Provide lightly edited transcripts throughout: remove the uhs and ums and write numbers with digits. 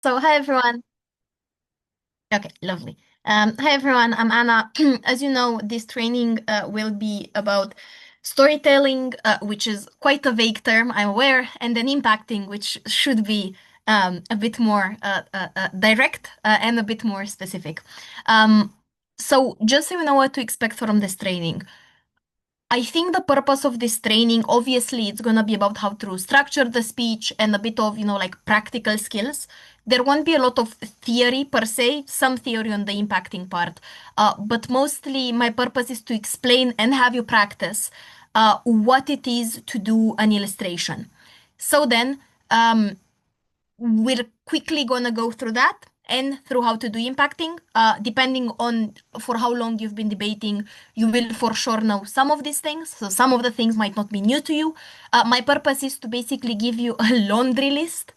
So, hi everyone. Okay, lovely. Hi everyone, I'm Anna. As you know, this training will be about storytelling, which is quite a vague term, I'm aware, and then impacting, which should be a bit more direct and a bit more specific. Um, so, just so you know what to expect from this training, I think the purpose of this training, obviously, it's going to be about how to structure the speech and a bit of, like practical skills. There won't be a lot of theory per se, some theory on the impacting part. But mostly, my purpose is to explain and have you practice what it is to do an illustration. So then, um, we're quickly gonna go through that and through how to do impacting. Depending on for how long you've been debating, you will for sure know some of these things. So some of the things might not be new to you. My purpose is to basically give you a laundry list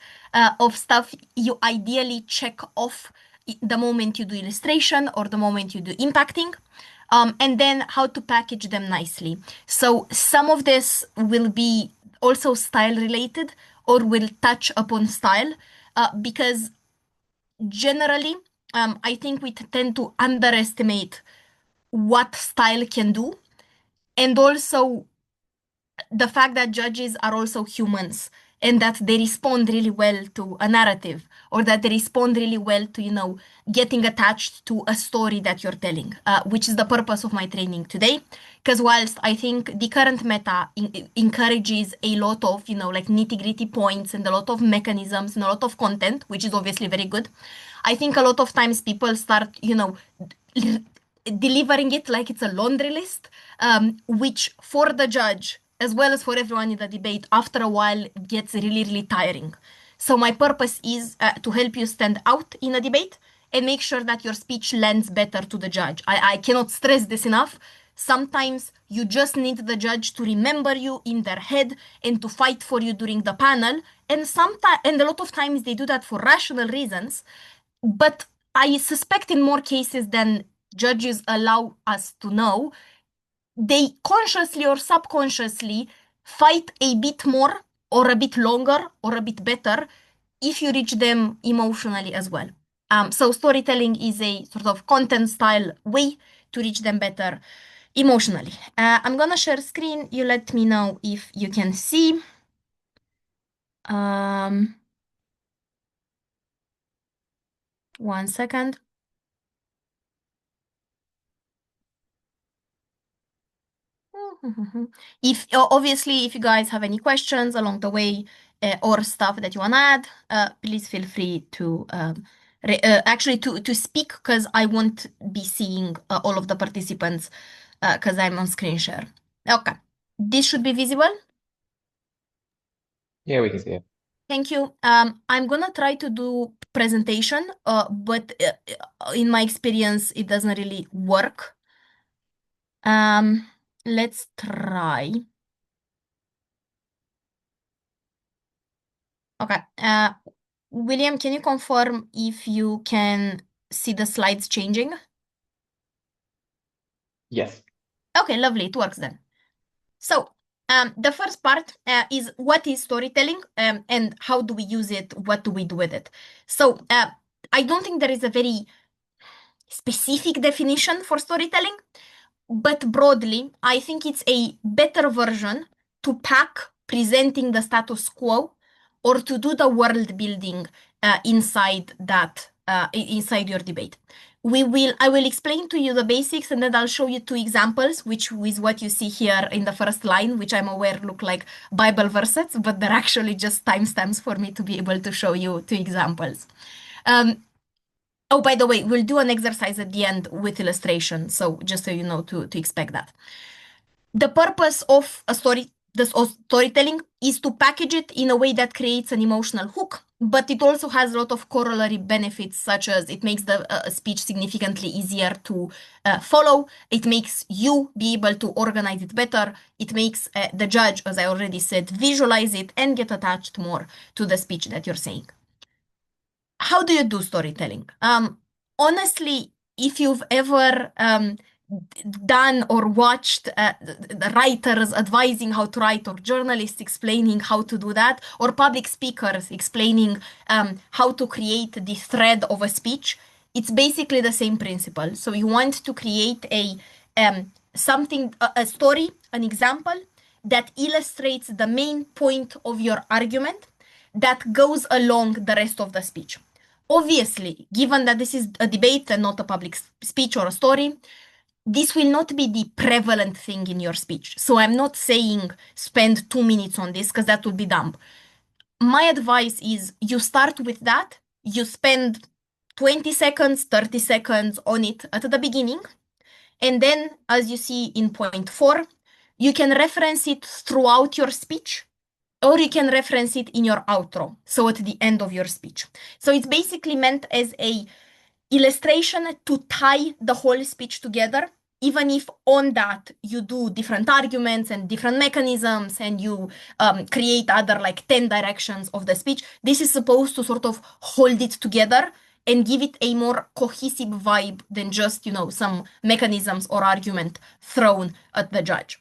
of stuff you ideally check off the moment you do illustration or the moment you do impacting. And then how to package them nicely. So some of this will be also style related or will touch upon style because generally, I think we tend to underestimate what style can do, and also the fact that judges are also humans and that they respond really well to a narrative or that they respond really well to getting attached to a story that you're telling, which is the purpose of my training today. Because whilst I think the current meta encourages a lot of like nitty-gritty points and a lot of mechanisms and a lot of content, which is obviously very good, I think a lot of times people start delivering it like it's a laundry list, which for the judge as well as for everyone in the debate, after a while gets really, really tiring. So my purpose is to help you stand out in a debate and make sure that your speech lands better to the judge. I cannot stress this enough. Sometimes you just need the judge to remember you in their head and to fight for you during the panel. And sometimes, and a lot of times they do that for rational reasons. But I suspect in more cases than judges allow us to know, they consciously or subconsciously fight a bit more or a bit longer or a bit better if you reach them emotionally as well. So storytelling is a sort of content style way to reach them better emotionally. I'm gonna share screen. You let me know if you can see. Um, 1 second. If obviously, if you guys have any questions along the way or stuff that you want to add, please feel free to actually to speak because I won't be seeing all of the participants because I'm on screen share. Okay, this should be visible. Yeah, we can see it. Thank you. I'm gonna try to do presentation, but in my experience, it doesn't really work. Um, let's try. Okay. William, can you confirm if you can see the slides changing? Yes. Okay, lovely. It works then. So, the first part is what is storytelling and how do we use it? What do we do with it? So, I don't think there is a very specific definition for storytelling, but broadly, I think it's a better version to pack presenting the status quo or to do the world building inside that inside your debate. I will explain to you the basics and then I'll show you two examples, which is what you see here in the first line, which I'm aware look like Bible verses, but they're actually just timestamps for me to be able to show you two examples. Um, Oh, by the way, we'll do an exercise at the end with illustration, so just so you know to expect that. The purpose of a story, of storytelling, is to package it in a way that creates an emotional hook, but it also has a lot of corollary benefits, such as it makes the speech significantly easier to follow. It makes you be able to organize it better. It makes the judge, as I already said, visualize it and get attached more to the speech that you're saying. How do you do storytelling? Honestly, if you've ever done or watched the writers advising how to write, or journalists explaining how to do that, or public speakers explaining how to create the thread of a speech. It's basically the same principle. So you want to create a story, an example that illustrates the main point of your argument that goes along the rest of the speech. Obviously, given that this is a debate and not a public speech or a story, this will not be the prevalent thing in your speech. So I'm not saying spend 2 minutes on this because that would be dumb. My advice is you start with that, you spend 20 seconds, 30 seconds on it at the beginning. And then, as you see in point 4, you can reference it throughout your speech, or you can reference it in your outro, so at the end of your speech. So it's basically meant as a illustration to tie the whole speech together, even if on that you do different arguments and different mechanisms and you create other like 10 directions of the speech. This is supposed to sort of hold it together and give it a more cohesive vibe than just, some mechanisms or argument thrown at the judge.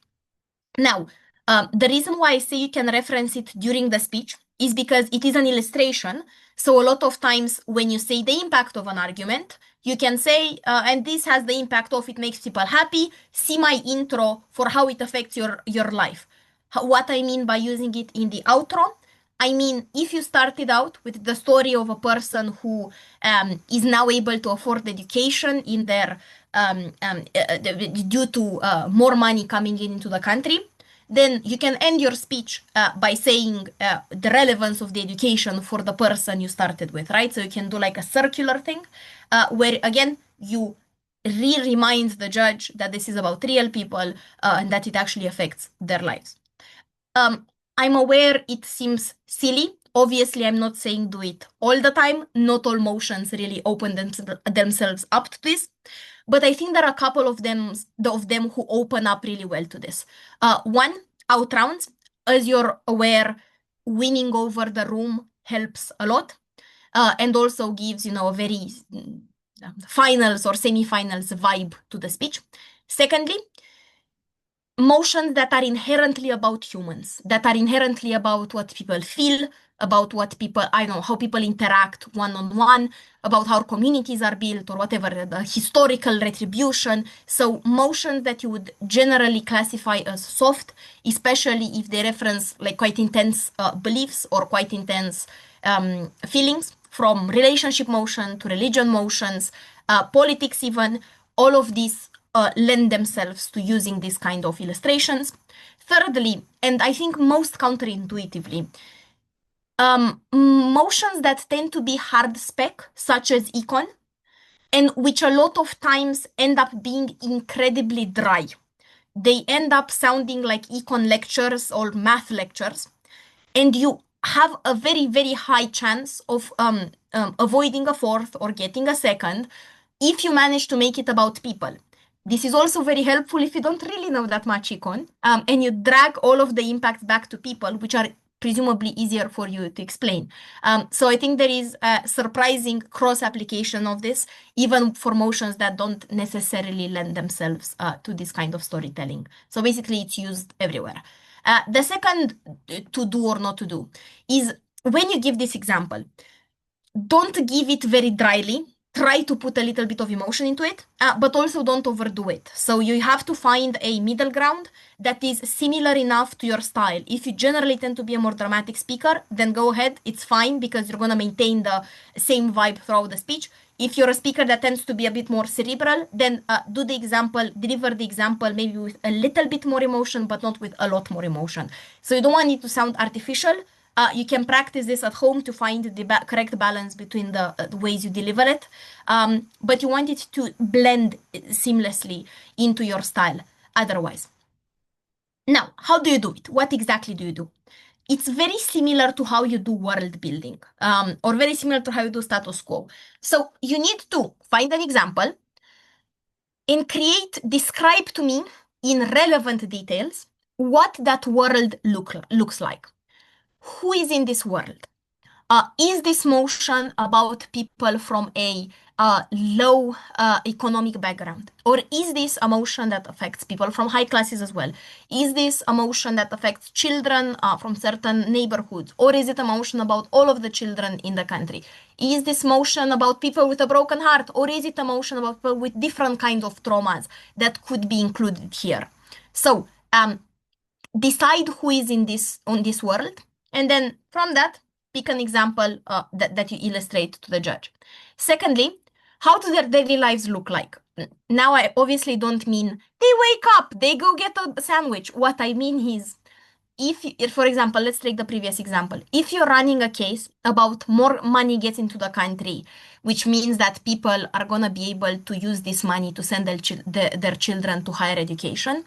Now, the reason why I say you can reference it during the speech is because it is an illustration. So a lot of times when you say the impact of an argument, you can say, and this has the impact of it makes people happy. See my intro for how it affects your life. What I mean by using it in the outro, I mean, if you started out with the story of a person who is now able to afford education in their due to more money coming into the country, then you can end your speech by saying the relevance of the education for the person you started with, right? So you can do like a circular thing where, again, you remind the judge that this is about real people and that it actually affects their lives. I'm aware it seems silly. Obviously, I'm not saying do it all the time. Not all motions really open themselves up to this. But I think there are a couple of them who open up really well to this. One, out rounds. As you're aware, winning over the room helps a lot and also gives, a very finals or semi-finals vibe to the speech. Secondly, motions that are inherently about humans, that are inherently about what people feel, about what people, how people interact one-on-one, about how communities are built or whatever, the historical retribution. So motions that you would generally classify as soft, especially if they reference like quite intense beliefs or quite intense feelings, from relationship motion to religion motions, politics even, all of these lend themselves to using these kind of illustrations. Thirdly, and I think most counterintuitively, motions that tend to be hard spec, such as econ, and which a lot of times end up being incredibly dry. They end up sounding like econ lectures or math lectures, and you have a very, very high chance of avoiding a fourth or getting a second if you manage to make it about people. This is also very helpful if you don't really know that much econ and you drag all of the impacts back to people, which are presumably easier for you to explain. So I think there is a surprising cross-application of this, even for motions that don't necessarily lend themselves to this kind of storytelling. So basically, it's used everywhere. The second to do or not to do is when you give this example, don't give it very dryly. Try to put a little bit of emotion into it, but also don't overdo it. So you have to find a middle ground that is similar enough to your style. If you generally tend to be a more dramatic speaker, then go ahead. It's fine because you're going to maintain the same vibe throughout the speech. If you're a speaker that tends to be a bit more cerebral, then deliver the example maybe with a little bit more emotion, but not with a lot more emotion. So you don't want it to sound artificial. You can practice this at home to find the correct balance between the ways you deliver it. But you want it to blend seamlessly into your style otherwise. Now, how do you do it? What exactly do you do? It's very similar to how you do world building or very similar to how you do status quo. So you need to find an example and describe to me in relevant details what that world looks like. Who is in this world? Is this motion about people from a low economic background? Or is this a motion that affects people from high classes as well? Is this a motion that affects children from certain neighborhoods? Or is it a motion about all of the children in the country? Is this motion about people with a broken heart? Or is it a motion about people with different kinds of traumas that could be included here? So decide who is in this on this world, and then from that pick an example that you illustrate to the judge. Secondly, how do their daily lives look like? Now I obviously don't mean they wake up, they go get a sandwich. What I mean is, if for example, let's take the previous example, if you're running a case about more money gets into the country, which means that people are going to be able to use this money to send their children to higher education,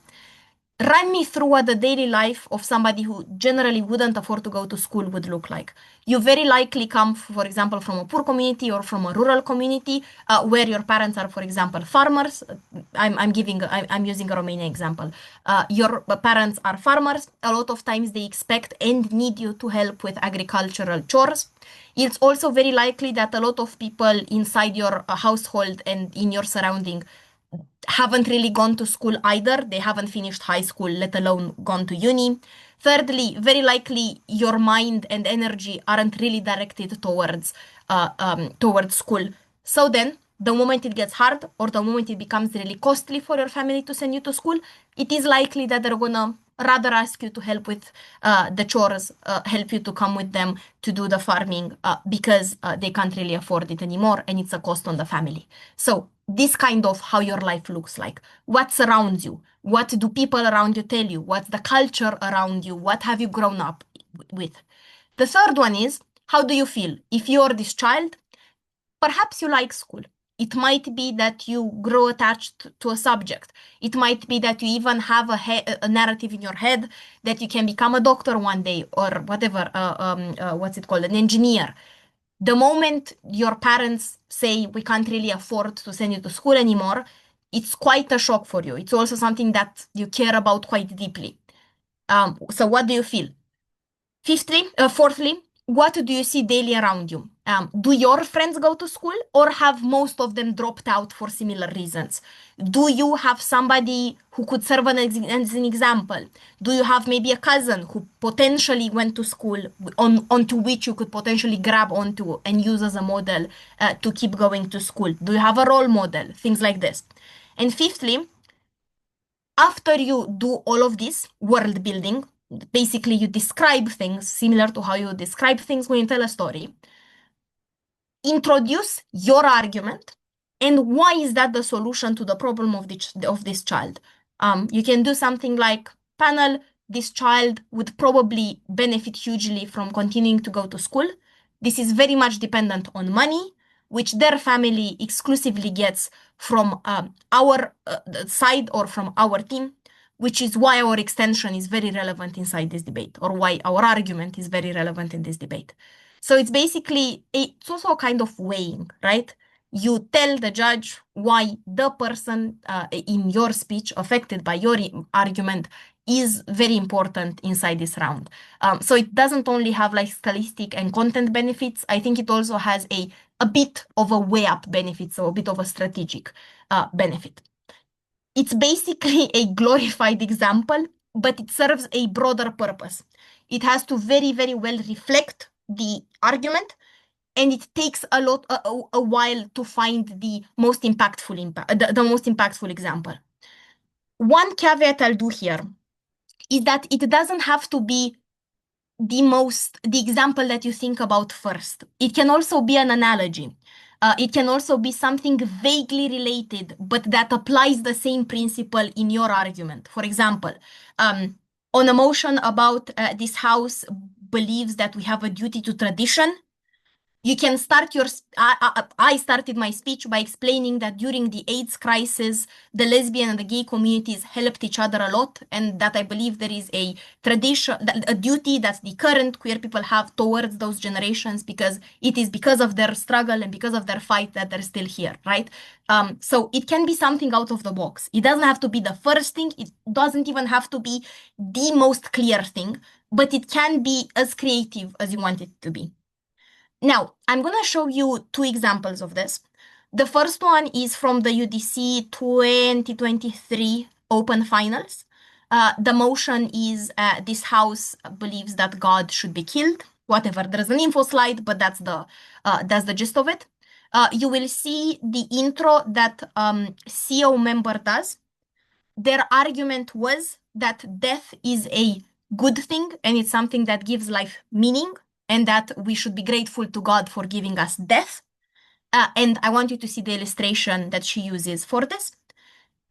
run me through what the daily life of somebody who generally wouldn't afford to go to school would look like. You very likely come, for example, from a poor community or from a rural community where your parents are, for example, farmers. I'm using a Romanian example. Your parents are farmers. A lot of times they expect and need you to help with agricultural chores. It's also very likely that a lot of people inside your household and in your surrounding haven't really gone to school either. They haven't finished high school, let alone gone to uni. Thirdly, very likely your mind and energy aren't really directed towards school. So then, the moment it gets hard or the moment it becomes really costly for your family to send you to school, it is likely that they're gonna rather ask you to help with the chores, help you to come with them to do the farming because they can't really afford it anymore and it's a cost on the family. So this kind of how your life looks like. What surrounds you? What do people around you tell you? What's the culture around you? What have you grown up with? The third one is, how do you feel? If you're this child, perhaps you like school. It might be that you grow attached to a subject. It might be that you even have a narrative in your head that you can become a doctor one day or whatever, what's it called, an engineer. The moment your parents say we can't really afford to send you to school anymore, it's quite a shock for you. It's also something that you care about quite deeply. So what do you feel? Fourthly, what do you see daily around you? Do your friends go to school or have most of them dropped out for similar reasons? Do you have somebody who could serve as an example? Do you have maybe a cousin who potentially went to school onto which you could potentially grab onto and use as a model to keep going to school? Do you have a role model? Things like this. And fifthly, after you do all of this world building, basically you describe things similar to how you describe things when you tell a story, introduce your argument and why is that the solution to the problem of this child. You can do something like, panel, this child would probably benefit hugely from continuing to go to school. This is very much dependent on money, which their family exclusively gets from our side or from our team, which is why our extension is very relevant inside this debate, or why our argument is very relevant in this debate. So it's basically, it's also a kind of weighing, right? You tell the judge why the person in your speech affected by your argument is very important inside this round. So it doesn't only have like stylistic and content benefits. I think it also has a bit of a way up benefit, so a bit of a strategic benefit. It's basically a glorified example, but it serves a broader purpose. It has to very, very well reflect the argument, and it takes a while to find the most impactful the most impactful example. One caveat I'll do here is that it doesn't have to be the example that you think about first. It can also be an analogy. It can also be something vaguely related, but that applies the same principle in your argument. For example, on a motion about this house believes that we have a duty to tradition, you can start I started my speech by explaining that during the AIDS crisis, the lesbian and the gay communities helped each other a lot, and that I believe there is a tradition, a duty that the current queer people have towards those generations, because it is because of their struggle and because of their fight that they're still here, right? So it can be something out of the box. It doesn't have to be the first thing. It doesn't even have to be the most clear thing, but it can be as creative as you want it to be. Now, I'm going to show you two examples of this. The first one is from the UDC 2023 Open Finals. The motion is this house believes that God should be killed. Whatever. There's an info slide, but that's the gist of it. You will see the intro that CEO member does. Their argument was that death is a good thing and it's something that gives life meaning and that we should be grateful to God for giving us death. And I want you to see the illustration that she uses for this.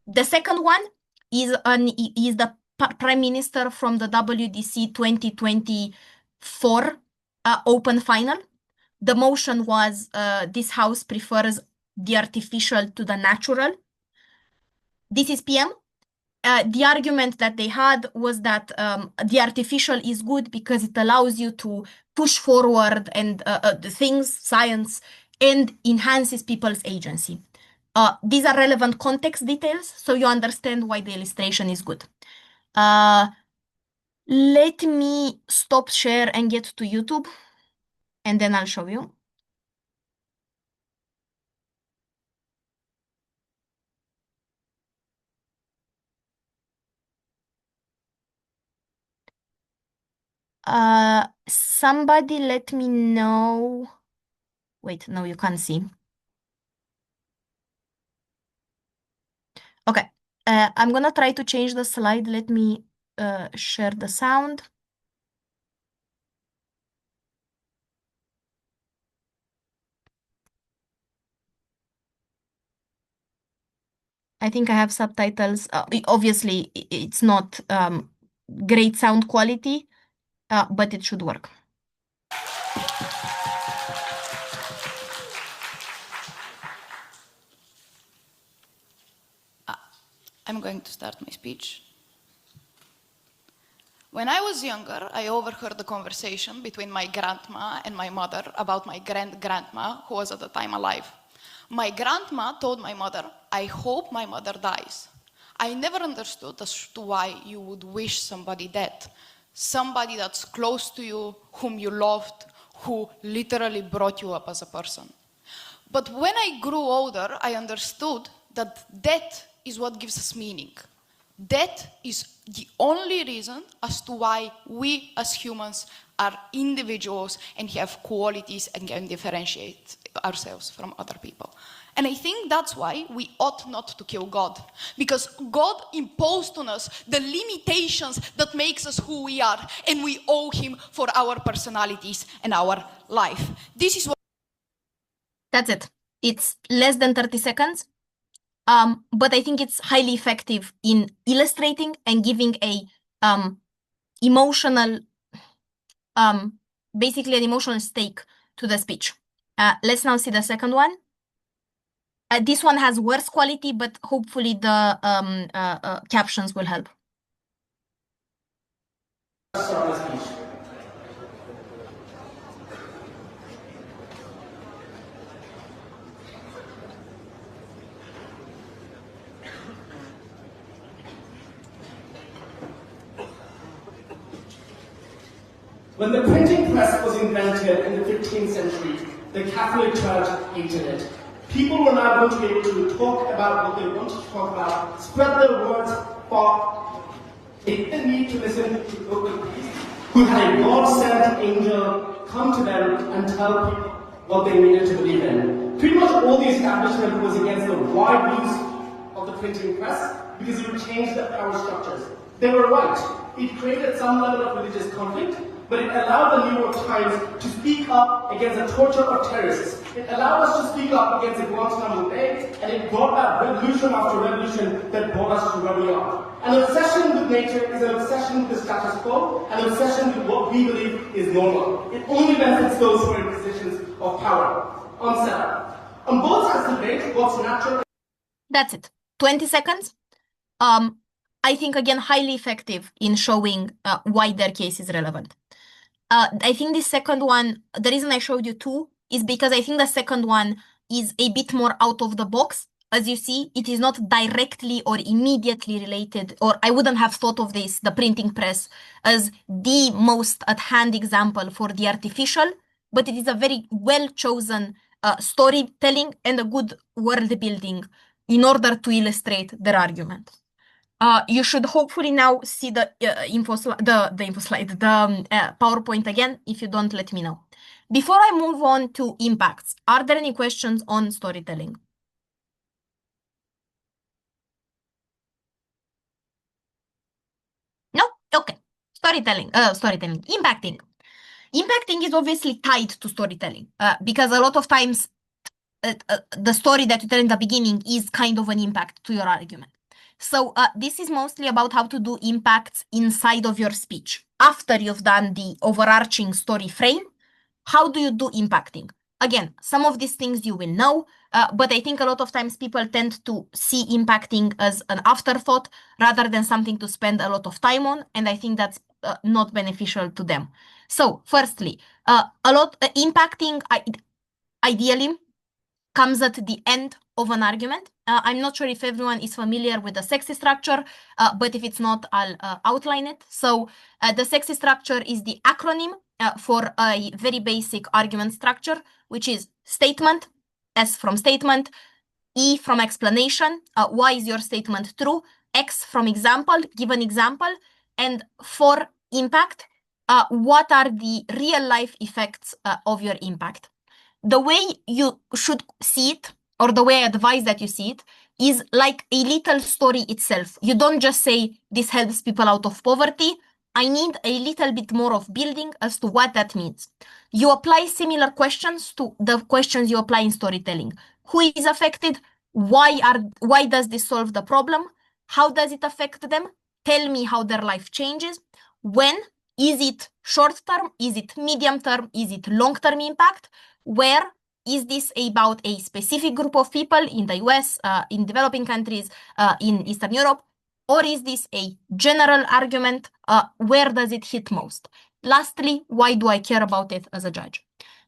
The second one is the Prime Minister from the WDC 2024 Open Final. The motion was this house prefers the artificial to the natural. This is PM. The argument that they had was that the artificial is good because it allows you to push forward and the things, science, and enhances people's agency. These are relevant context details, so you understand why the illustration is good. Let me stop share and get to YouTube, and then I'll show you. Somebody let me know. Wait, no, you can't see. Okay, I'm gonna try to change the slide. Let me share the sound. I think I have subtitles. Obviously, it's not great sound quality, but it should work. I'm going to start my speech. When I was younger, I overheard the conversation between my grandma and my mother about my grandma, who was at the time alive. My grandma told my mother, I hope my mother dies. I never understood as to why you would wish somebody dead. Somebody that's close to you, whom you loved, who literally brought you up as a person. But when I grew older, I understood that death is what gives us meaning. Death is the only reason as to why we as humans are individuals and have qualities and can differentiate ourselves from other people. And I think that's why we ought not to kill God, because God imposed on us the limitations that makes us who we are, and we owe him for our personalities and our life. This is what... That's it. It's less than 30 seconds. But I think it's highly effective in illustrating and giving a emotional, basically an emotional stake to the speech. Let's now see the second one. This one has worse quality, but hopefully the captions will help. When the printing press was invented in the 15th century, the Catholic Church hated it. People were now going to be able to talk about what they wanted to talk about, spread their words far. They didn't need to listen to local priests who had a God-sent angel come to them and tell people what they needed to believe in. Pretty much all the establishment was against the wide use of the printing press because it would change the power structures. They were right. It created some level of religious conflict, but it allowed the New York Times to speak up against the torture of terrorists. It allowed us to speak up against the Guantanamo Bay, and it brought back revolution after revolution that brought us to where we are. An obsession with nature is an obsession with the status quo, an obsession with what we believe is normal. It only benefits those who are in positions of power. On setup. On both sides of the debate, what's natural... That's it. 20 seconds. I think, again, highly effective in showing why their case is relevant. I think the second one, the reason I showed you two is because I think the second one is a bit more out of the box. As you see, it is not directly or immediately related, or I wouldn't have thought of this, the printing press, as the most at hand example for the artificial but it is a very well-chosen storytelling and a good world building in order to illustrate their argument. You should hopefully now see the PowerPoint again. If you don't, let me know. Before I move on to impacts, are there any questions on storytelling? No? Okay. Storytelling, impacting. Impacting is obviously tied to storytelling because a lot of times the story that you tell in the beginning is kind of an impact to your argument. So this is mostly about how to do impacts inside of your speech. After you've done the overarching story frame, how do you do impacting? Again, some of these things you will know, but I think a lot of times people tend to see impacting as an afterthought rather than something to spend a lot of time on, and I think that's not beneficial to them. So, firstly, impacting ideally comes at the end of an argument. I'm not sure if everyone is familiar with the sexy structure, but if it's not, I'll outline it. So the sexy structure is the acronym for a very basic argument structure, which is statement, S from statement, E from explanation, why is your statement true, X from example, give an example, and for impact, what are the real life effects of your impact. The way you should see it, or the way I advise that you see it, is like a little story itself. You don't just say, this helps people out of poverty. I need a little bit more of building as to what that means. You apply similar questions to the questions you apply in storytelling. Who is affected? Why does this solve the problem? How does it affect them? Tell me how their life changes. When? Is it short term? Is it medium term? Is it long term impact? Where? Is this about a specific group of people in the US, in developing countries, in Eastern Europe? Or is this a general argument? Where does it hit most? Lastly, why do I care about it as a judge?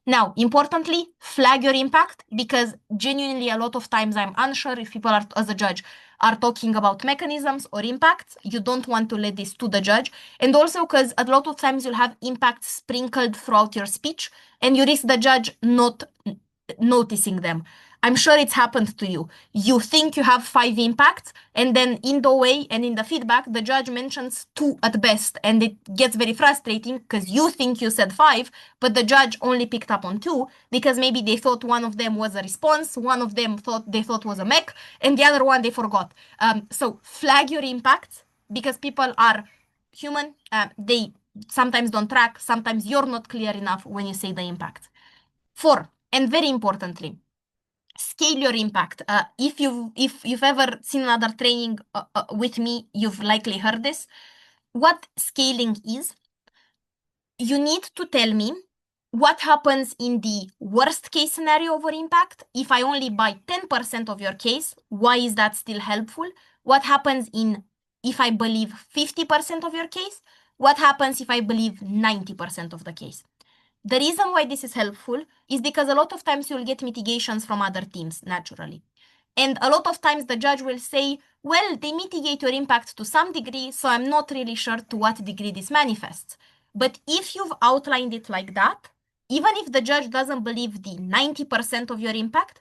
Now, importantly, flag your impact, because genuinely a lot of times I'm unsure if people are, as a judge, are talking about mechanisms or impacts. You don't want to let this to the judge. And also because a lot of times you'll have impacts sprinkled throughout your speech and you risk the judge not noticing them. I'm sure it's happened to you. You think you have 5 impacts, and then in the way and in the feedback, the judge mentions 2 at best, and it gets very frustrating because you think you said 5, but the judge only picked up on 2 because maybe they thought one of them was a response, one of them they thought was a mech, and the other one they forgot. So flag your impacts because people are human. They sometimes don't track. Sometimes you're not clear enough when you say the impact. 4, and very importantly, scale your impact. If you've ever seen another training with me, you've likely heard this. What scaling is, you need to tell me what happens in the worst case scenario of our impact. If I only buy 10% of your case, why is that still helpful? What happens if I believe 50% of your case? What happens if I believe 90% of the case? The reason why this is helpful is because a lot of times you'll get mitigations from other teams naturally. And a lot of times the judge will say, well, they mitigate your impact to some degree, so I'm not really sure to what degree this manifests. But if you've outlined it like that, even if the judge doesn't believe the 90% of your impact,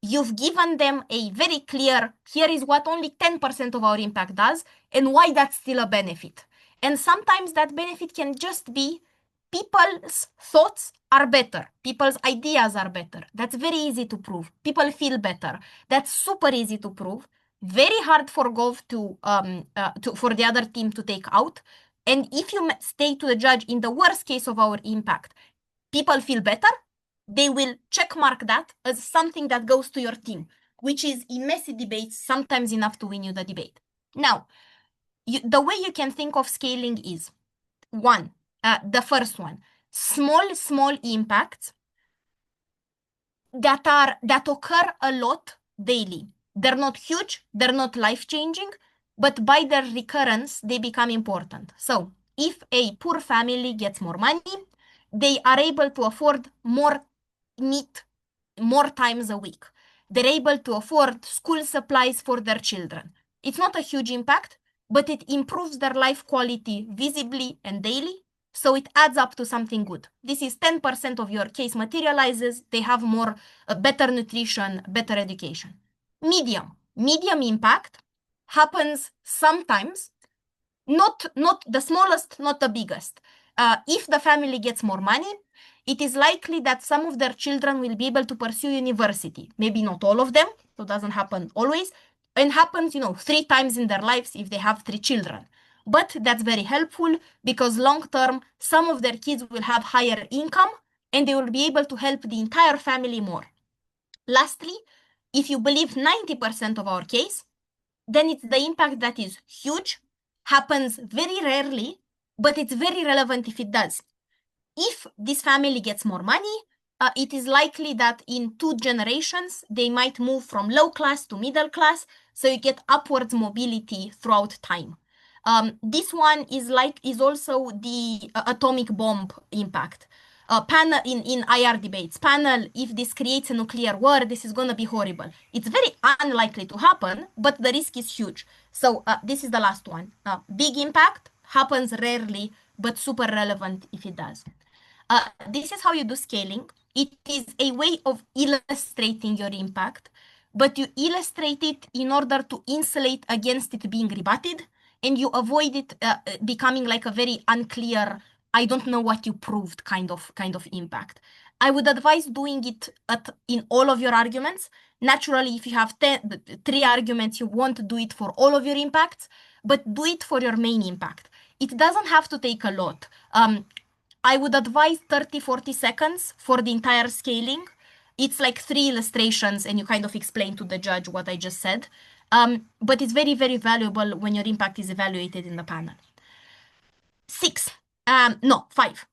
you've given them a very clear, here is what only 10% of our impact does and why that's still a benefit. And sometimes that benefit can just be people's thoughts are better. People's ideas are better. That's very easy to prove. People feel better. That's super easy to prove. Very hard for Gov for the other team to take out. And if you stay to the judge in the worst case of our impact, people feel better, they will check mark that as something that goes to your team, which is in messy debates sometimes enough to win you the debate. Now, the way you can think of scaling is, 1, the first one, small impacts that occur a lot daily. They're not huge, they're not life-changing, but by their recurrence, they become important. So if a poor family gets more money, they are able to afford more meat more times a week. They're able to afford school supplies for their children. It's not a huge impact, but it improves their life quality visibly and daily. So it adds up to something good. This is 10% of your case materializes. They have more, better nutrition, better education. Medium impact happens sometimes, not the smallest, not the biggest. If the family gets more money, it is likely that some of their children will be able to pursue university. Maybe not all of them, so it doesn't happen always. And happens, 3 times in their lives if they have 3 children. But that's very helpful because long term, some of their kids will have higher income and they will be able to help the entire family more. Lastly, if you believe 90% of our case, then it's the impact that is huge, happens very rarely, but it's very relevant if it does. If this family gets more money, it is likely that in 2 generations, they might move from low class to middle class, so you get upwards mobility throughout time. This one is also the atomic bomb impact. Panel in IR debates, panel, if this creates a nuclear war, this is going to be horrible. It's very unlikely to happen, but the risk is huge. So this is the last one. Big impact happens rarely, but super relevant if it does. This is how you do scaling. It is a way of illustrating your impact, but you illustrate it in order to insulate against it being rebutted, and you avoid it becoming like a very unclear, I don't know what you proved kind of impact. I would advise doing it in all of your arguments. Naturally, if you have 3 arguments, you won't do it for all of your impacts, but do it for your main impact. It doesn't have to take a lot. I would advise 30, 40 seconds for the entire scaling. It's like 3 illustrations and you kind of explain to the judge what I just said. But it's very, very valuable when your impact is evaluated in the panel. 5.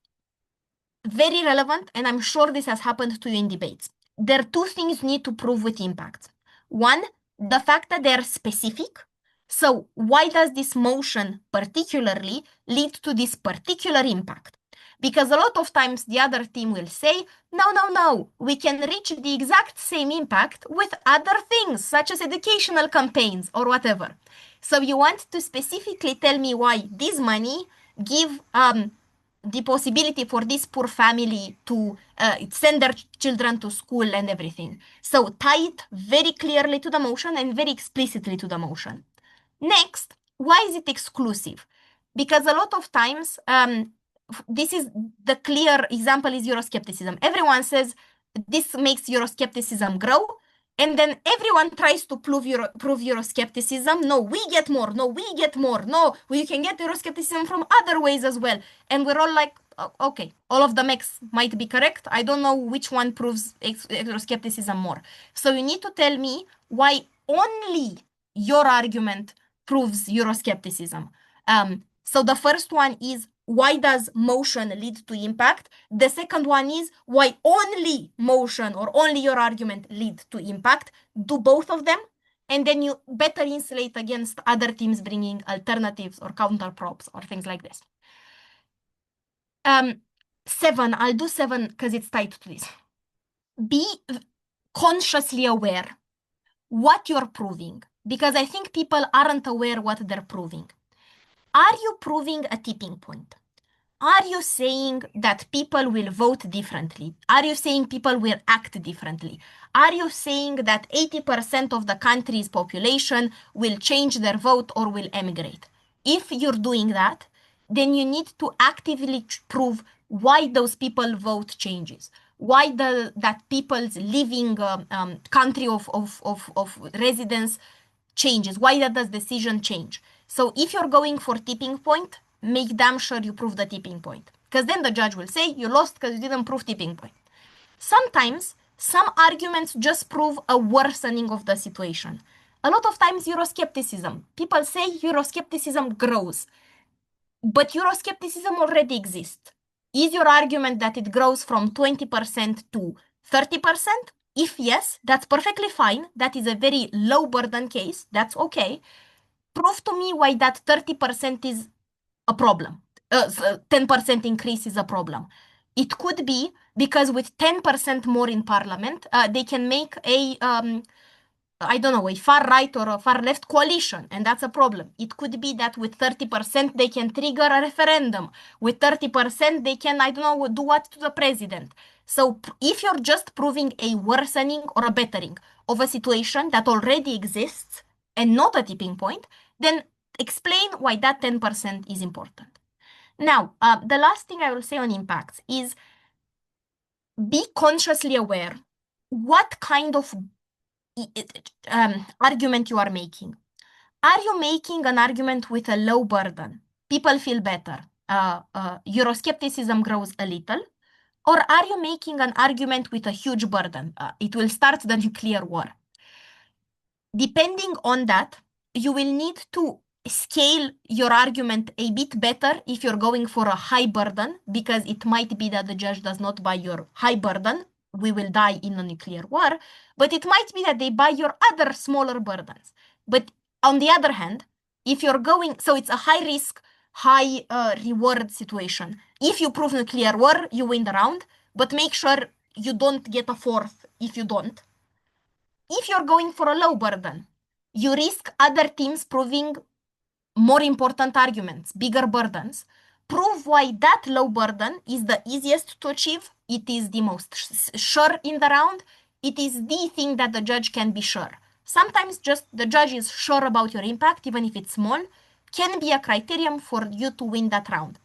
Very relevant, and I'm sure this has happened to you in debates. There are 2 things you need to prove with impacts. One, the fact that they're specific. So why does this motion particularly lead to this particular impact? Because a lot of times the other team will say, no, we can reach the exact same impact with other things, such as educational campaigns or whatever. So you want to specifically tell me why this money give the possibility for this poor family to send their children to school and everything. So tie it very clearly to the motion and very explicitly to the motion. Next, why is it exclusive? Because a lot of times, this is the clear example is Euroscepticism. Everyone says this makes Euroscepticism grow. And then everyone tries to prove Euroscepticism. No, we get more. No, we get more. No, we can get Euroscepticism from other ways as well. And we're all like, okay, all of the X might be correct. I don't know which one proves Euroscepticism more. So you need to tell me why only your argument proves Euroscepticism. So the first one is, why does motion lead to impact? The second one is, why only motion or only your argument lead to impact? Do both of them, and then you better insulate against other teams bringing alternatives or counter props or things like this. 7, I'll do 7 because it's tied to this. Be consciously aware what you're proving, because I think people aren't aware what they're proving. Are you proving a tipping point? Are you saying that people will vote differently? Are you saying people will act differently? Are you saying that 80% of the country's population will change their vote or will emigrate? If you're doing that, then you need to actively prove why those people vote changes. Why that people's living country of residence changes. Why that does decision change? So if you're going for tipping point, make damn sure you prove the tipping point. Because then the judge will say you lost because you didn't prove tipping point. Sometimes some arguments just prove a worsening of the situation. A lot of times Euroscepticism. People say Euroscepticism grows. But Euroscepticism already exists. Is your argument that it grows from 20% to 30%? If yes, that's perfectly fine. That is a very low burden case. That's okay. Prove to me why that 30% is a problem. 10% increase is a problem. It could be because with 10% more in parliament, they can make a I don't know, a far right or a far left coalition, and that's a problem. It could be that with 30% they can trigger a referendum. With 30% they can, I don't know, do what to the president. So if you're just proving a worsening or a bettering of a situation that already exists and not a tipping point, then explain why that 10% is important. Now, the last thing I will say on impacts is be consciously aware what kind of argument you are making. Are you making an argument with a low burden? People feel better. Euroscepticism grows a little. Or are you making an argument with a huge burden? It will start the nuclear war. Depending on that, you will need to scale your argument a bit better if you're going for a high burden, because it might be that the judge does not buy your high burden. We will die in a nuclear war. But it might be that they buy your other smaller burdens. But on the other hand, if you're going, so it's a high risk, high reward situation. If you prove nuclear war, you win the round, but make sure you don't get a fourth if you don't. If you're going for a low burden, you risk other teams proving more important arguments, bigger burdens. Prove why that low burden is the easiest to achieve. It is the most sure in the round. It is the thing that the judge can be sure. Sometimes just the judge is sure about your impact, even if it's small, can be a criterion for you to win that round.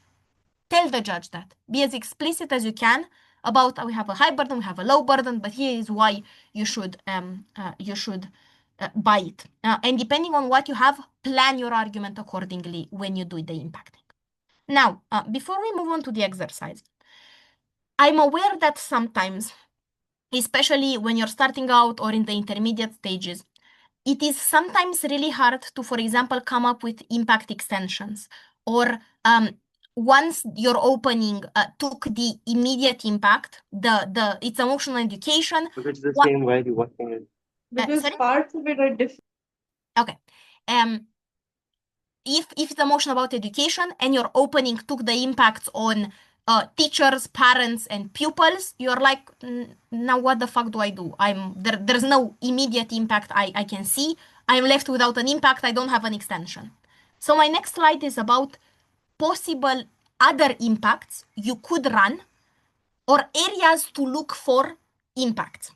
Tell the judge that. Be as explicit as you can about we have a high burden, we have a low burden, but here is why you should buy it. And depending on what you have, plan your argument accordingly when you do the impacting. Now, before we move on to the exercise, I'm aware that sometimes, especially when you're starting out or in the intermediate stages, it is sometimes really hard to, for example, come up with impact extensions, or once your opening took the immediate impact, it's emotional education. Because it's the same way you're watching it. Because sorry? parts of it are different. Okay. If it's a motion about education and your opening took the impacts on teachers, parents, and pupils, you're like, now what the fuck do I do? There's no immediate impact I can see. I'm left without an impact. I don't have an extension. So my next slide is about possible other impacts you could run or areas to look for impacts.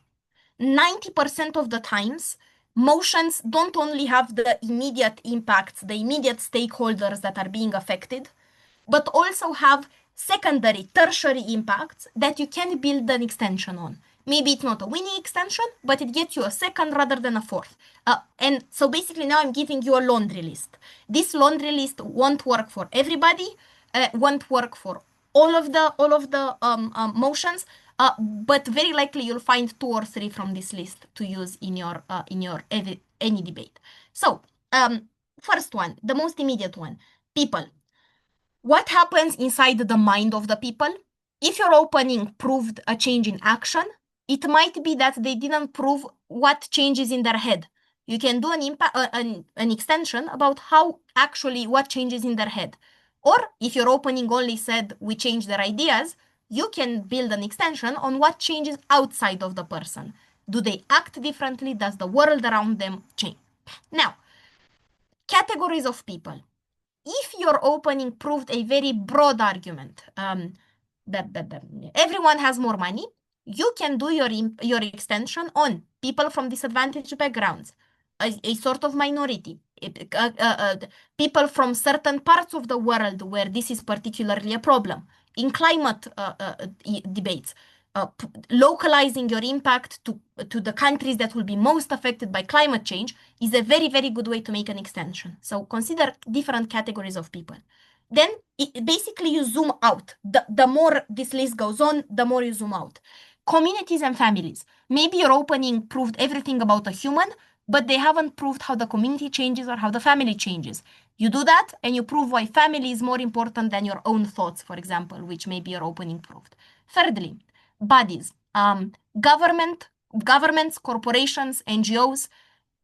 90% of the times, motions don't only have the immediate impacts, the immediate stakeholders that are being affected, but also have secondary, tertiary impacts that you can build an extension on. Maybe it's not a winning extension, but it gets you a second rather than a fourth. And so basically now I'm giving you a laundry list. This laundry list won't work for everybody, won't work for all of the motions, but very likely you'll find 2 or 3 from this list to use in your any debate. So first one, the most immediate one, people. What happens inside the mind of the people? If your opening proved a change in action, it might be that they didn't prove what changes in their head. You can do an extension about how actually what changes in their head. Or if your opening only said we change their ideas, you can build an extension on what changes outside of the person. Do they act differently? Does the world around them change? Now, categories of people. If your opening proved a very broad argument, everyone has more money, you can do your extension on people from disadvantaged backgrounds, a sort of minority, people from certain parts of the world where this is particularly a problem. In climate debates, localizing your impact to the countries that will be most affected by climate change is a very, very good way to make an extension. So consider different categories of people. Then basically you zoom out. The more this list goes on, the more you zoom out. Communities and families. Maybe your opening proved everything about a human, but they haven't proved how the community changes or how the family changes. You do that and you prove why family is more important than your own thoughts, for example, which maybe your opening proved. Thirdly, bodies, governments, corporations, NGOs,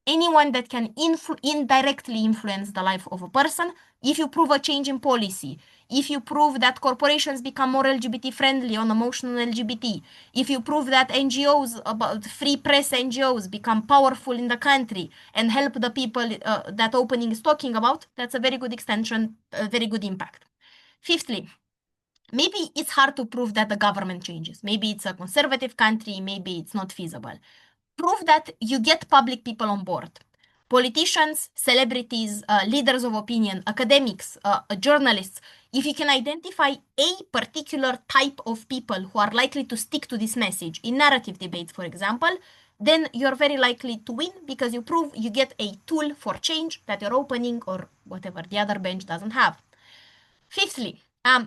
anyone that can indirectly influence the life of a person. If you prove a change in policy, if you prove that corporations become more LGBT friendly on emotional LGBT, if you prove that NGOs, about free press NGOs, become powerful in the country and help the people that opening is talking about, that's a very good extension, a very good impact. Fifthly, maybe it's hard to prove that the government changes. Maybe it's a conservative country, maybe it's not feasible. Prove that you get public people on board. Politicians, celebrities, leaders of opinion, academics, journalists. If you can identify a particular type of people who are likely to stick to this message in narrative debates, for example, then you're very likely to win because you prove you get a tool for change that your opening or whatever the other bench doesn't have. Fifthly,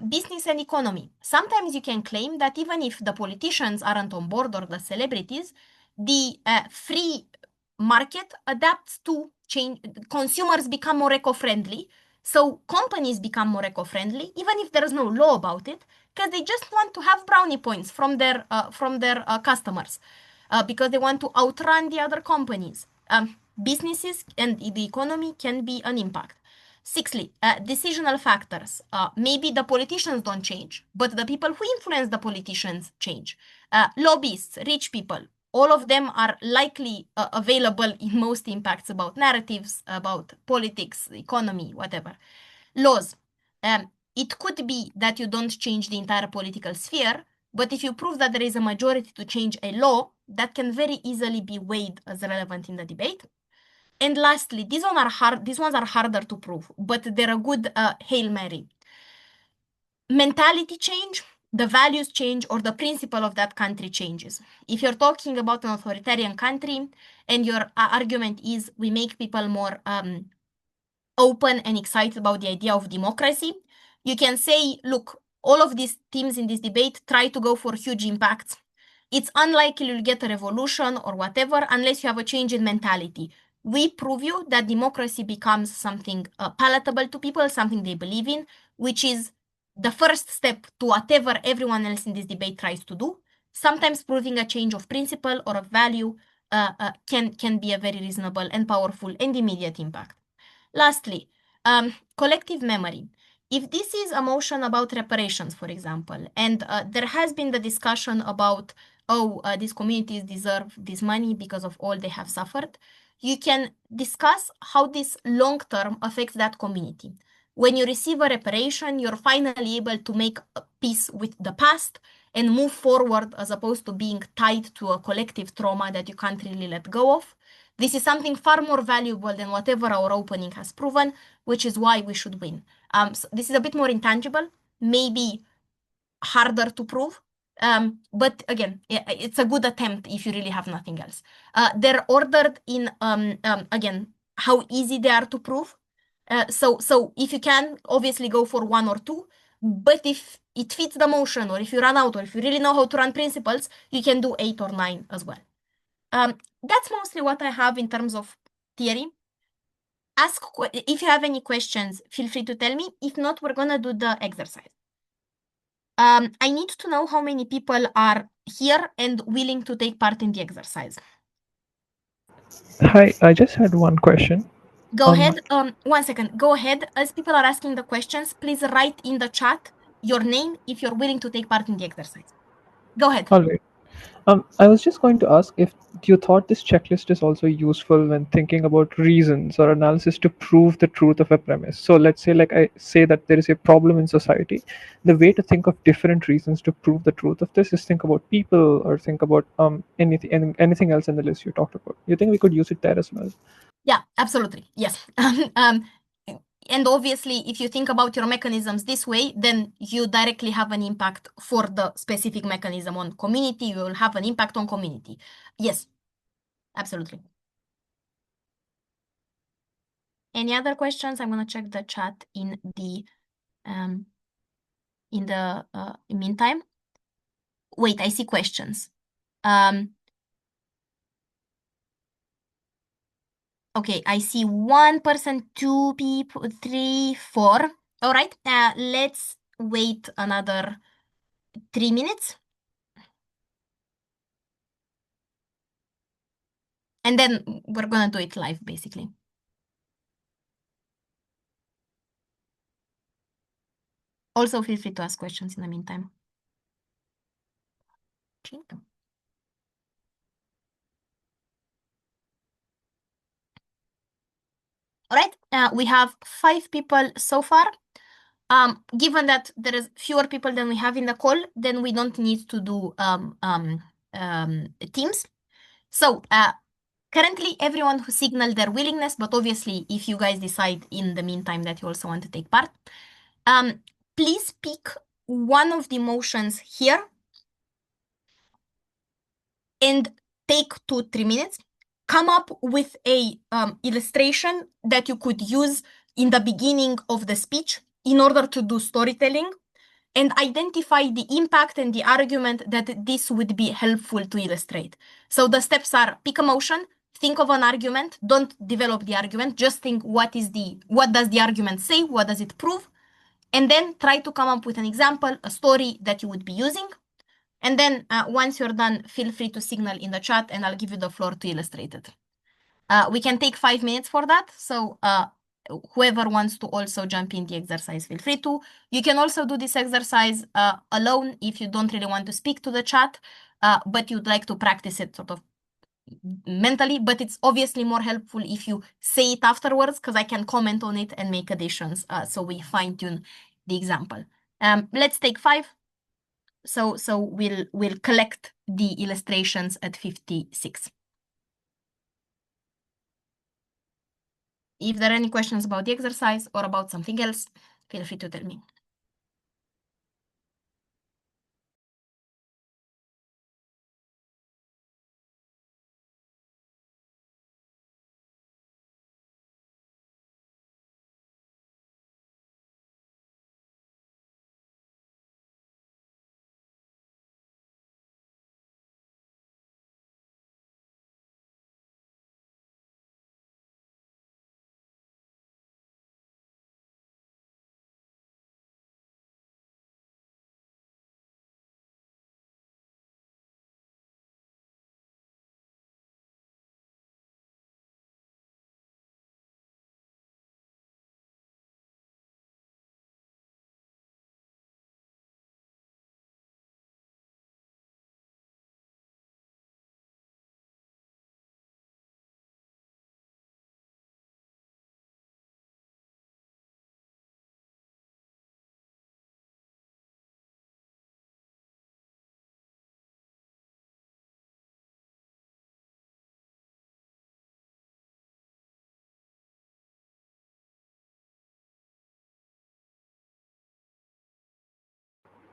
business and economy. Sometimes you can claim that even if the politicians aren't on board or the celebrities, the free market adapts to change. Consumers become more eco-friendly, so companies become more eco-friendly, even if there is no law about it, because they just want to have brownie points from their customers, because they want to outrun the other companies. Businesses and the economy can be an impact. Sixthly, decisional factors. Maybe the politicians don't change, but the people who influence the politicians change. Lobbyists, rich people, all of them are likely available in most impacts about narratives, about politics, economy, whatever. Laws. It could be that you don't change the entire political sphere, but if you prove that there is a majority to change a law, that can very easily be weighed as relevant in the debate. And lastly, these ones are harder to prove, but they're a good Hail Mary. Mentality change, the values change, or the principle of that country changes. If you're talking about an authoritarian country and your argument is we make people more open and excited about the idea of democracy, you can say, look, all of these teams in this debate try to go for huge impacts. It's unlikely you'll get a revolution or whatever unless you have a change in mentality. We prove you that democracy becomes something palatable to people, something they believe in, which is the first step to whatever everyone else in this debate tries to do. Sometimes proving a change of principle or of value can be a very reasonable and powerful and immediate impact. Lastly, collective memory. If this is a motion about reparations, for example, and there has been the discussion about, these communities deserve this money because of all they have suffered, you can discuss how this long term affects that community. When you receive a reparation, you're finally able to make peace with the past and move forward as opposed to being tied to a collective trauma that you can't really let go of. This is something far more valuable than whatever our opening has proven, which is why we should win. So this is a bit more intangible, maybe harder to prove. But again, it's a good attempt if you really have nothing else. They're ordered in, again, how easy they are to prove. So if you can, obviously go for one or two, but if it fits the motion, or if you run out, or if you really know how to run principles, you can do 8 or 9 as well. That's mostly what I have in terms of theory. If you have any questions, feel free to tell me. If not, we're gonna do the exercise. I need to know how many people are here and willing to take part in the exercise. Hi, I just had one question. Go ahead. 1 second. Go ahead. As people are asking the questions, please write in the chat your name if you're willing to take part in the exercise. Go ahead. All right. I was just going to ask if you thought this checklist is also useful when thinking about reasons or analysis to prove the truth of a premise. So let's say, like I say that there is a problem in society. The way to think of different reasons to prove the truth of this is think about people or think about anything else in the list you talked about. You think we could use it there as well? Yeah, absolutely. Yes. And obviously, if you think about your mechanisms this way, then you directly have an impact for the specific mechanism on community. You will have an impact on community. Yes, absolutely. Any other questions? I'm going to check the chat in the meantime. Wait, I see questions. Okay, I see 1 person, 2 people, 3, 4. All right, let's wait another 3 minutes. And then we're gonna do it live, basically. Also, feel free to ask questions in the meantime. Okay. All right, we have 5 people so far. Given that there is fewer people than we have in the call, then we don't need to do teams. So currently, everyone who signaled their willingness, but obviously, if you guys decide in the meantime that you also want to take part, please pick one of the motions here and take 2-3 minutes. Come up with a illustration that you could use in the beginning of the speech in order to do storytelling, and identify the impact and the argument that this would be helpful to illustrate. So the steps are: pick a motion, think of an argument, don't develop the argument, just think what does the argument say, what does it prove, and then try to come up with an example, a story that you would be using. And then once you're done, feel free to signal in the chat and I'll give you the floor to illustrate it. We can take 5 minutes for that. So whoever wants to also jump in the exercise, feel free to. You can also do this exercise alone if you don't really want to speak to the chat, but you'd like to practice it sort of mentally. But it's obviously more helpful if you say it afterwards, because I can comment on it and make additions. So we fine tune the example. Let's take 5. So we'll collect the illustrations at 56. If there are any questions about the exercise or about something else, feel free to tell me.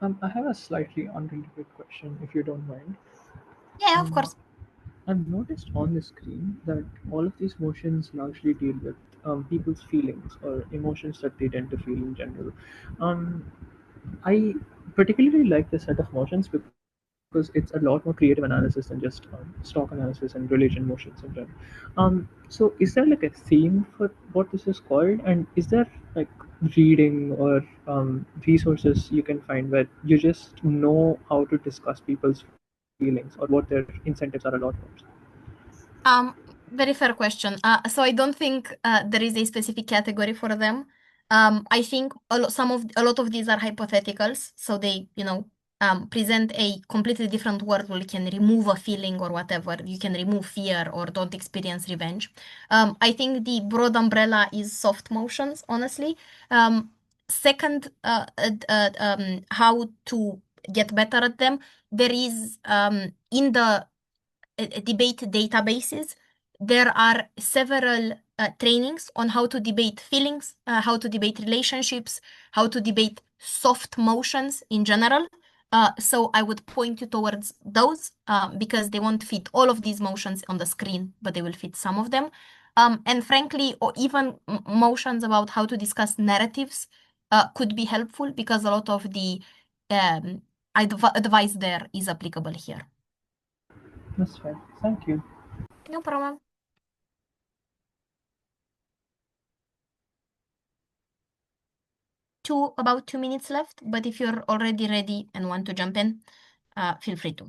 I have a slightly unrelated question, if you don't mind. Yeah, of course. I've noticed on the screen that all of these motions largely deal with people's feelings or emotions that they tend to feel in general. Um, I particularly like this set of motions because it's a lot more creative analysis than just stock analysis and relation motions in general. So is there like a theme for what this is called, and is there like reading or resources you can find where you just know how to discuss people's feelings or what their incentives are a lot more? Very fair question. So I don't think there is a specific category for them. I think a lot of these are hypotheticals, so they, present a completely different world where you can remove a feeling or whatever. You can remove fear or don't experience revenge. I think the broad umbrella is soft motions, honestly. Second, how to get better at them. There is in the debate databases, there are several trainings on how to debate feelings, how to debate relationships, how to debate soft motions in general. So I would point you towards those because they won't fit all of these motions on the screen, but they will fit some of them. And frankly, or even motions about how to discuss narratives could be helpful because a lot of the advice there is applicable here. That's fine. Thank you. No problem. About 2 minutes left, but if you're already ready and want to jump in, feel free to.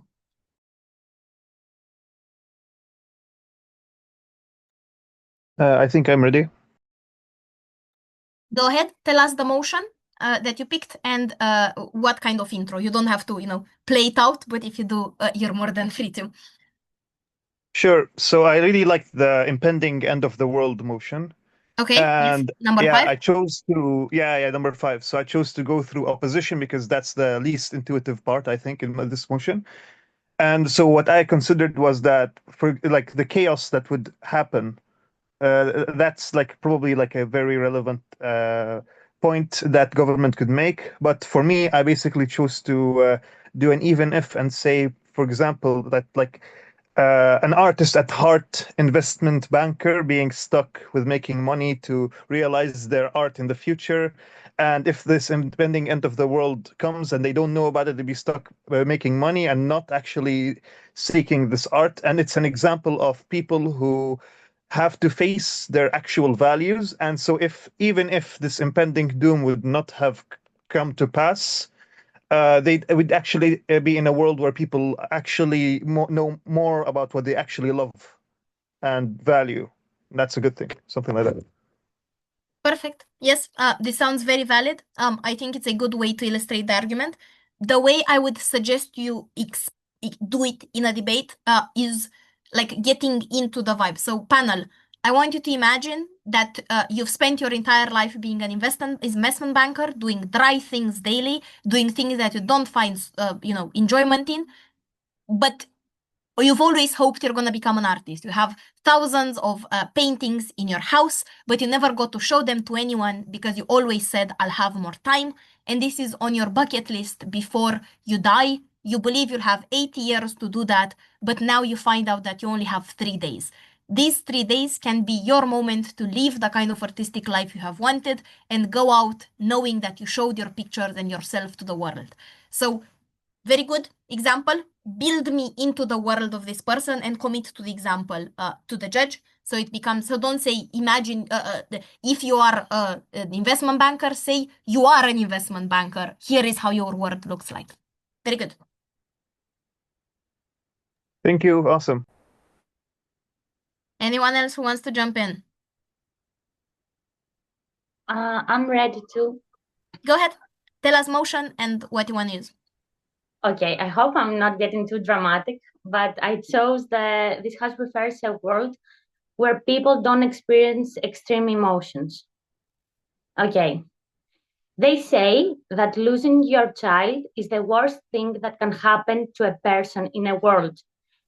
I think I'm ready. Go ahead, tell us the motion, that you picked and what kind of intro. You don't have to, play it out, but if you do, you're more than free to. Sure. So I really like the impending end of the world motion. Okay, yes, And number yeah, 5. I chose to, number 5. So I chose to go through opposition because that's the least intuitive part, I think, in this motion. And so what I considered was that for like the chaos that would happen, that's like probably like a very relevant point that government could make. But for me, I basically chose to do an even if and say, for example, that like an artist at heart investment banker being stuck with making money to realize their art in the future. And if this impending end of the world comes and they don't know about it, they'll be stuck making money and not actually seeking this art. And it's an example of people who have to face their actual values. And so if even if this impending doom would not have come to pass, they would actually be in a world where people actually know more about what they actually love and value. That's a good thing, something like that. Perfect. Yes, this sounds very valid. I think it's a good way to illustrate the argument. The way I would suggest you do it in a debate is like getting into the vibe. So, panel, I want you to imagine that you've spent your entire life being an investment banker, doing dry things daily, doing things that you don't find, enjoyment in, but you've always hoped you're going to become an artist. You have thousands of paintings in your house, but you never got to show them to anyone because you always said, I'll have more time. And this is on your bucket list before you die. You believe you'll have 80 years to do that, but now you find out that you only have 3 days. These 3 days can be your moment to live the kind of artistic life you have wanted and go out knowing that you showed your pictures and yourself to the world. So, very good example. Build me into the world of this person and commit to the example to the judge. So it becomes, so don't say, imagine, if you are an investment banker, say you are an investment banker. Here is how your world looks like. Very good. Thank you. Awesome. Anyone else who wants to jump in? I'm ready to. Go ahead. Tell us motion and what you want to use. Okay, I hope I'm not getting too dramatic, but I chose this house prefers a world where people don't experience extreme emotions. Okay, they say that losing your child is the worst thing that can happen to a person in a world.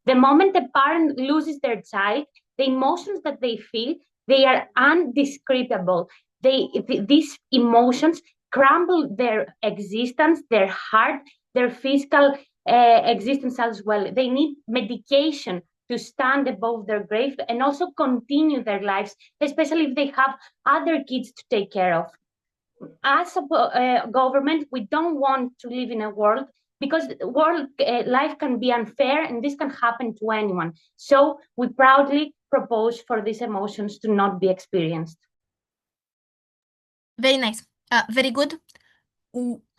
The moment a parent loses their child, the emotions that they feel, they are undescribable. These emotions crumble their existence, their heart, their physical existence as well. They need medication to stand above their grave and also continue their lives, especially if they have other kids to take care of. As a government, we don't want to live in a world because world life can be unfair and this can happen to anyone. So we proudly propose for these emotions to not be experienced. Very nice. Very good.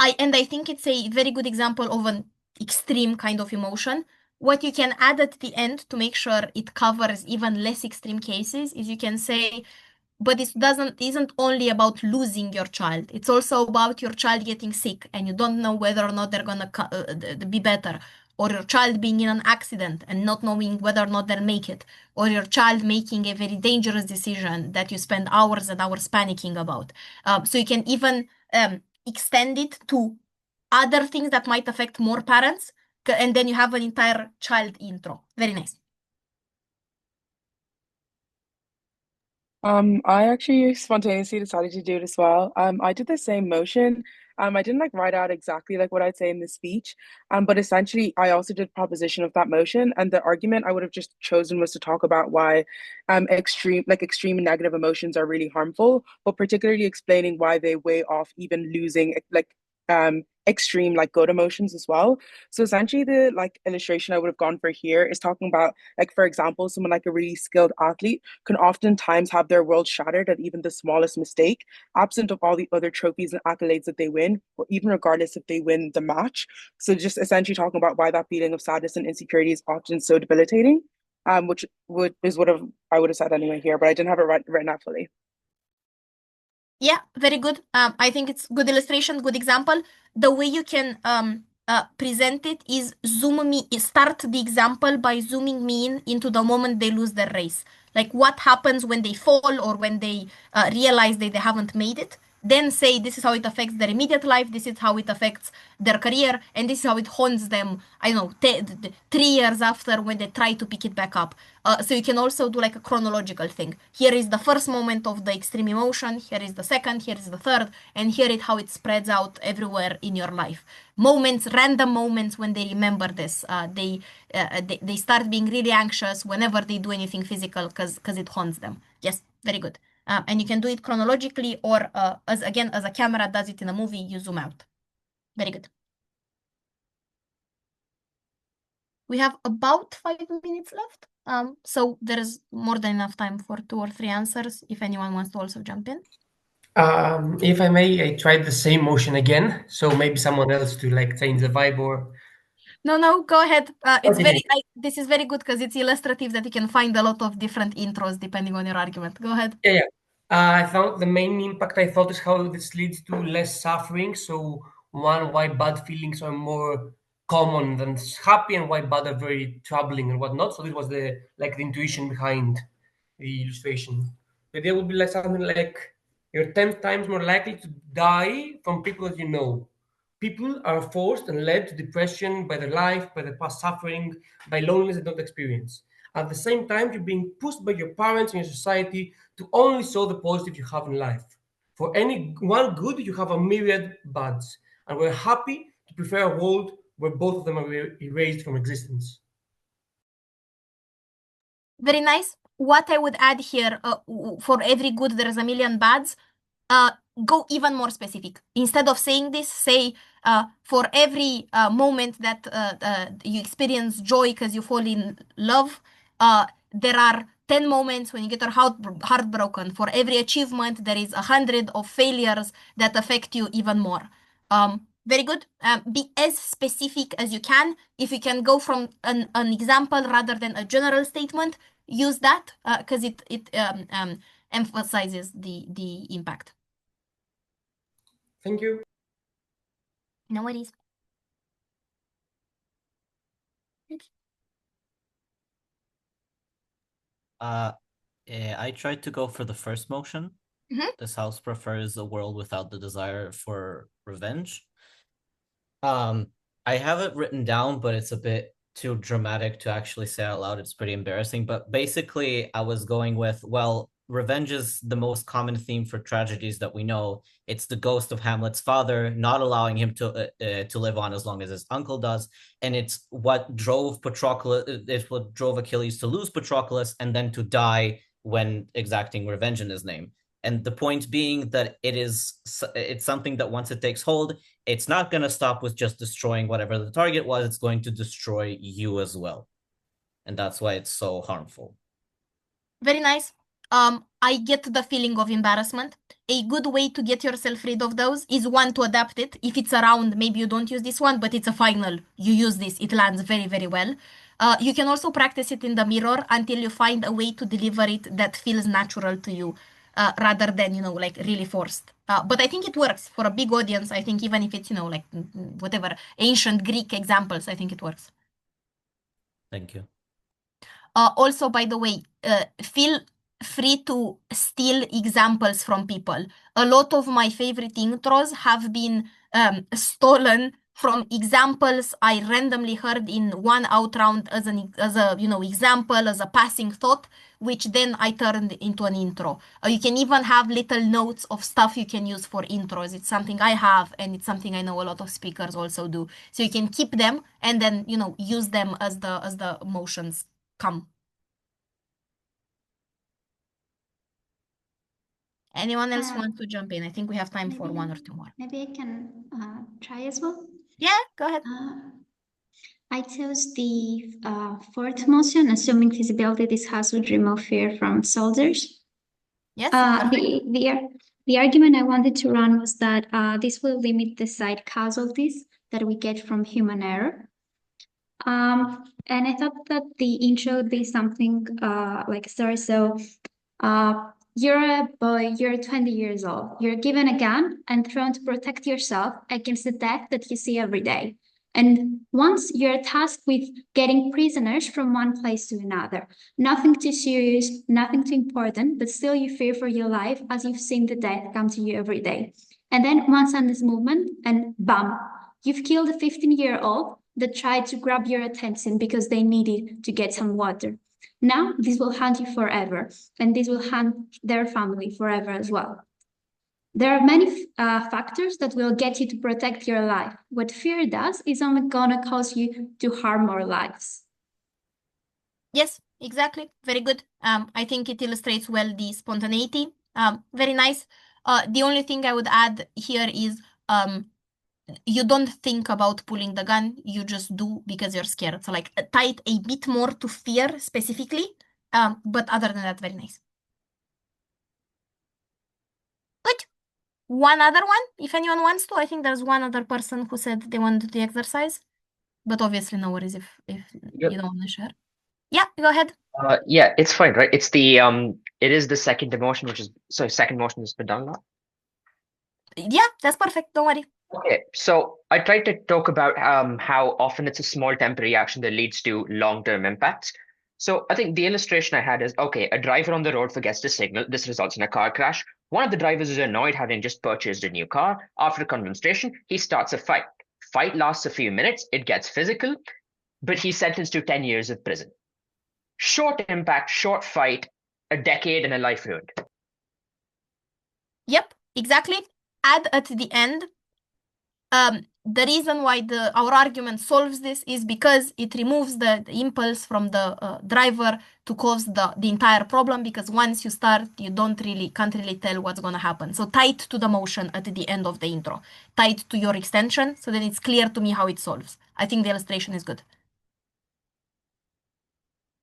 I think it's a very good example of an extreme kind of emotion. What you can add at the end to make sure it covers even less extreme cases is you can say, but it isn't only about losing your child. It's also about your child getting sick and you don't know whether or not they're gonna be better, or your child being in an accident and not knowing whether or not they'll make it, or your child making a very dangerous decision that you spend hours and hours panicking about. So you can even extend it to other things that might affect more parents, and then you have an entire child intro. Very nice. I actually spontaneously decided to do it as well. I did the same motion. I didn't like write out exactly like what I'd say in the speech. But essentially I also did proposition of that motion. And the argument I would have just chosen was to talk about why extreme negative emotions are really harmful, but particularly explaining why they weigh off even losing extreme like good emotions as well. So essentially the like illustration I would have gone for here is talking about, like, for example, someone like a really skilled athlete can oftentimes have their world shattered at even the smallest mistake, absent of all the other trophies and accolades that they win, or even regardless if they win the match. So just essentially talking about why that feeling of sadness and insecurity is often so debilitating, which is what I would have said anyway here, but I didn't have it written out fully. Yeah, very good. I think it's good illustration, good example. The way you can present it is start the example by zooming me in into the moment they lose their race. Like what happens when they fall or when they realize that they haven't made it. Then say this is how it affects their immediate life, this is how it affects their career, and this is how it haunts them, I don't know, 3 years after when they try to pick it back up. So you can also do like a chronological thing. Here is the first moment of the extreme emotion, here is the second, here is the third, and here is how it spreads out everywhere in your life. Moments, random moments when they remember this. They start being really anxious whenever they do anything physical because it haunts them. Yes, very good. And you can do it chronologically or as a camera does it in a movie, you zoom out. Very good. We have about 5 minutes left. So there is more than enough time for 2 or 3 answers if anyone wants to also jump in. If I may, I tried the same motion again, so maybe someone else to like change the vibe or. No, go ahead. Okay. This is very good because it's illustrative that you can find a lot of different intros depending on your argument. Go ahead. Yeah. I found the main impact I thought is how this leads to less suffering. So one, why bad feelings are more common than happy, and why bad are very troubling and whatnot. So this was the intuition behind the illustration. The idea would be like something like you're 10 times more likely to die from people that you know. People are forced and led to depression by their life, by their past suffering, by loneliness they don't experience. At the same time, you're being pushed by your parents and your society to only show the positive you have in life. For any one good, you have a myriad bads, and we're happy to prefer a world where both of them are erased from existence. Very nice. What I would add here, for every good, there is a million bads. Go even more specific. Instead of saying this, say for every moment that you experience joy because you fall in love, there are 10 moments when you get your heartbroken. For every achievement, there is 100 of failures that affect you even more. Very good. Be as specific as you can. If you can go from an example rather than a general statement, use that because it emphasizes the impact. Thank you. No worries. I tried to go for the first motion. This house prefers a world without the desire for revenge. I have it written down, but it's a bit too dramatic to actually say out loud. It's pretty embarrassing. But basically, I was going with, well, revenge is the most common theme for tragedies that we know. It's the ghost of Hamlet's father, not allowing him to live on as long as his uncle does, and it's what drove Achilles to lose Patroclus and then to die when exacting revenge in his name. And the point being that it's something that once it takes hold, it's not going to stop with just destroying whatever the target was. It's going to destroy you as well. And that's why it's so harmful. Very nice. I get the feeling of embarrassment. A good way to get yourself rid of those is one, to adapt it. If it's around, maybe you don't use this one, but it's a final. You use this. It lands very, very well. You can also practice it in the mirror until you find a way to deliver it that feels natural to you, rather than, like really forced. But I think it works for a big audience. I think even if it's, like whatever, ancient Greek examples, I think it works. Thank you. Also, by the way, feel free to steal examples from people. A lot of my favorite intros have been stolen from examples I randomly heard in one out round as a example, as a passing thought, which then I turned into an intro. You can even have little notes of stuff you can use for intros. It's something I have, and it's something I know a lot of speakers also do. So you can keep them and then use them as the motions come. Anyone else want to jump in? I think we have time for 1 or 2 more. Maybe I can try as well. Yeah, go ahead. I chose the fourth motion, assuming feasibility. This house would remove fear from soldiers. Yes. The argument I wanted to run was that this will limit the side casualties that we get from human error. And I thought that the intro would be something like a story. So You're a boy, you're 20 years old. You're given a gun and thrown to protect yourself against the death that you see every day. And once you're tasked with getting prisoners from one place to another. Nothing too serious, nothing too important, but still you fear for your life as you've seen the death come to you every day. And then one sudden movement and bam, you've killed a 15-year-old that tried to grab your attention because they needed to get some water. Now this will haunt you forever, and this will haunt their family forever as well. There are many factors that will get you to protect your life. What fear does is only gonna cause you to harm more lives. Yes, exactly. Very good. I think it illustrates well the spontaneity. Very nice. The only thing I would add here is you don't think about pulling the gun, you just do because you're scared. So like tie it a bit more to fear specifically. But other than that, very nice. Good. One other one, if anyone wants to. I think there's one other person who said they wanted to do the exercise, but obviously no worries if you don't want to share. Yeah, go ahead. Yeah, it's fine, right? It's the it is the second motion, second motion has been done now. Yeah, that's perfect. Don't worry. Okay, so I tried to talk about how often it's a small temporary action that leads to long-term impacts. So I think the illustration I had is, okay, a driver on the road forgets to signal. This results in a car crash. One of the drivers is annoyed having just purchased a new car. After a confrontation, he starts a fight. Fight lasts a few minutes. It gets physical, but he's sentenced to 10 years of prison. Short impact, short fight, a decade and a life ruined. Yep, exactly. Add at the end. The reason why our argument solves this is because it removes the impulse from the driver to cause the entire problem, because once you start, you can't really tell what's going to happen. So tie it to the motion at the end of the intro. Tie it to your extension, so then it's clear to me how it solves. I think the illustration is good.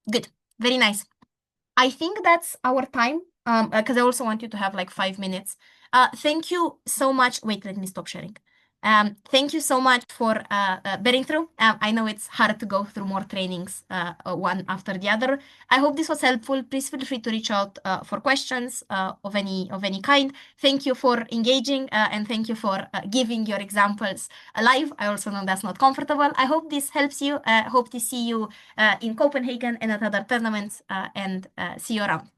Good. Very nice. I think that's our time, because I also want you to have like 5 minutes. Thank you so much. Wait, let me stop sharing. Thank you so much for bearing through. I know it's hard to go through more trainings one after the other. I hope this was helpful. Please feel free to reach out for questions of any kind. Thank you for engaging and thank you for giving your examples live. I also know that's not comfortable. I hope this helps you. Hope to see you in Copenhagen and at other tournaments and see you around.